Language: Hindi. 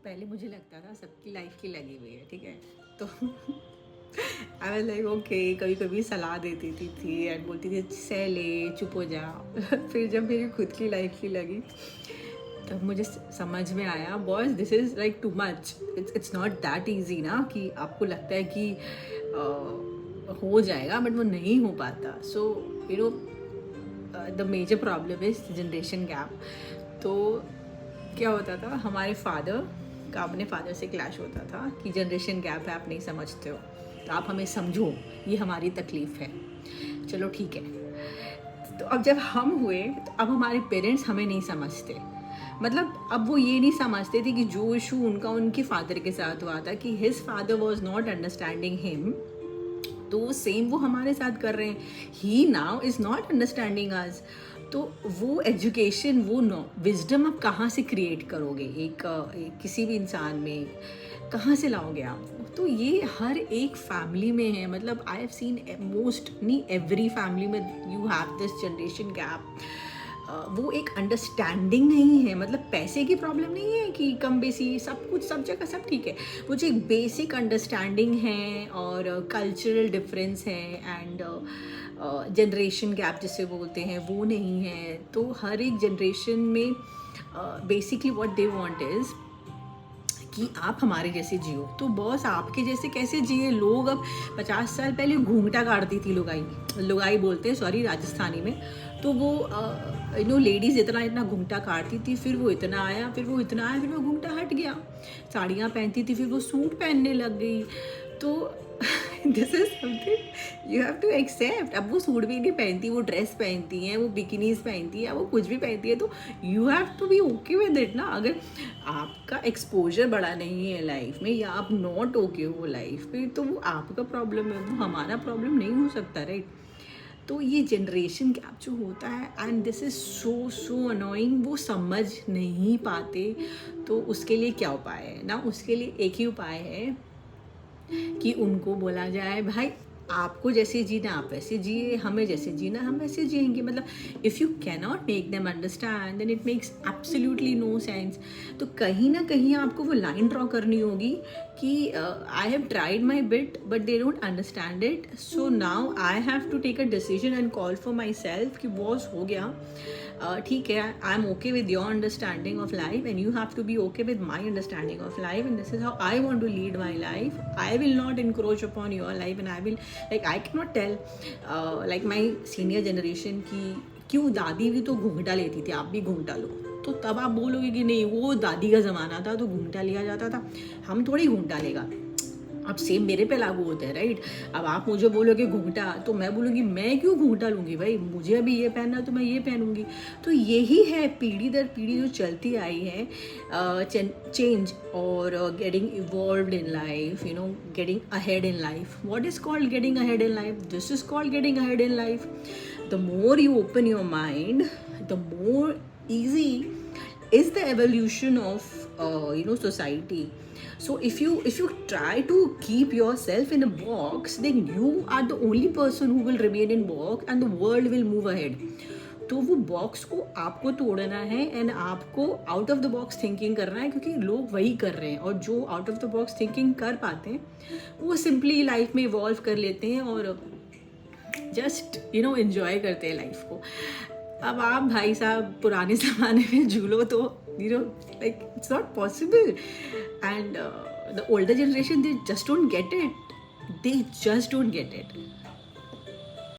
पहले मुझे लगता था सबकी लाइफ की लगी हुई है, ठीक है, तो आई वाज लाइक ओके, कभी कभी सलाह देती थी एंड बोलती थी सह ले, चुप हो जा। फिर जब मेरी खुद की लाइफ की लगी तब मुझे समझ में आया boss this is like too much, it's not that easy ना, कि आपको लगता है कि हो जाएगा बट वो नहीं हो पाता। So you know the major problem is generation gap. तो क्या होता था, हमारे फादर का अपने फादर से क्लैश होता था कि जनरेशन गैप है, आप नहीं समझते हो, तो आप हमें समझो, ये हमारी तकलीफ़ है। चलो ठीक है। तो अब जब हम हुए तो अब हमारे पेरेंट्स हमें नहीं समझते, मतलब अब वो ये नहीं समझते थे कि जो इशू उनका उनके फादर के साथ हुआ था कि his father was not understanding him, तो सेम वो हमारे साथ कर रहे हैं, ही नाउ इज़ नॉट अंडरस्टैंडिंग अस। तो वो एजुकेशन, वो विजडम आप कहाँ से क्रिएट करोगे एक किसी भी इंसान में, कहाँ से लाओगे आप? तो ये हर एक फैमिली में है, मतलब आई हैव सीन मोस्ट नहीं एवरी फैमिली में you have this generation gap. वो एक अंडरस्टैंडिंग नहीं है, मतलब पैसे की प्रॉब्लम नहीं है कि कम बेसी सब कुछ सब जगह सब ठीक है, वो जो एक बेसिक अंडरस्टैंडिंग है और कल्चरल डिफरेंस है एंड जनरेशन गैप जिसे बोलते हैं वो नहीं है। तो हर एक जनरेशन में basically what they want is कि आप हमारे जैसे जियो। तो बॉस आपके जैसे कैसे जिए? लोग अब 50 साल पहले घूंघटा काटती थी, लुगाई बोलते हैं सॉरी राजस्थानी में। तो वो लेडीज़ इतना घूंघटा काटती थी, फिर वो इतना आया, फिर वो इतना आया, फिर वो घूंघटा हट गया। साड़ियाँ पहनती थी, फिर वो सूट पहनने लग गई। तो this is something you have to accept. अब वो सूट भी नहीं पहनती, वो ड्रेस पहनती हैं, वो बिकिनीज पहनती है, वो कुछ भी पहनती है, तो you have to be okay with it ना। अगर आपका एक्सपोजर बड़ा नहीं है लाइफ में, या आप नॉट ओके हो लाइफ में, तो वो आपका प्रॉब्लम है, वो हमारा प्रॉब्लम नहीं हो सकता, राइट? तो ये जनरेशन गैप जो होता है and this is so annoying, वो समझ नहीं पाते। तो उसके लिए क्या उपाय है ना? उसके लिए एक ही उपाय है कि उनको बोला जाए भाई आपको जैसे जीना आप वैसे जिए, हमें जैसे जीना हम वैसे जिएंगे। मतलब if you can not make them understand then it makes absolutely no sense. तो कहीं ना कहीं आपको वो लाइन ड्रॉ करनी होगी कि I have tried my bit but they don't understand it, so now I have to take a decision and call for myself कि बॉस हो गया, ठीक है, I am okay with your understanding of life and you have to be okay with my understanding of life and this is how I want to lead my life. I will not encroach upon your life and I will, like I cannot tell like my senior generation की क्यों दादी भी तो घूंघटा लेती थी, आप भी घूंघटा लो। तो तब आप बोलोगे कि नहीं वो दादी का ज़माना था तो घूंघटा लिया जाता था, हम थोड़ी घूंघटा लेगा। अब सेम मेरे पे लागू होता है, राइट? अब आप मुझे बोलोगे घूंघटा, तो मैं बोलूँगी मैं क्यों घूंघटा लूँगी भाई, मुझे अभी ये पहनना तो मैं ये पहनूँगी। तो यही है पीढ़ी दर पीढ़ी जो चलती आई है, चेंज और getting evolved in life, you know, getting ahead in life. What is called getting ahead in life? This is called getting ahead in life. The more you open your mind, the more easy is the evolution of society. So if you try to keep yourself in a box, then you are the only person who will remain in box and the world will move ahead. तो वो बॉक्स को आपको तोड़ना है एंड आपको out of the box thinking करना है, क्योंकि लोग वही कर रहे हैं और जो out of the box thinking कर पाते हैं वो सिंपली लाइफ में इवॉल्व कर लेते हैं और जस्ट एंजॉय करते हैं लाइफ को। अब आप भाई साहब पुराने ज़माने में झूलो तो like it's not possible and the older generation they just don't get it,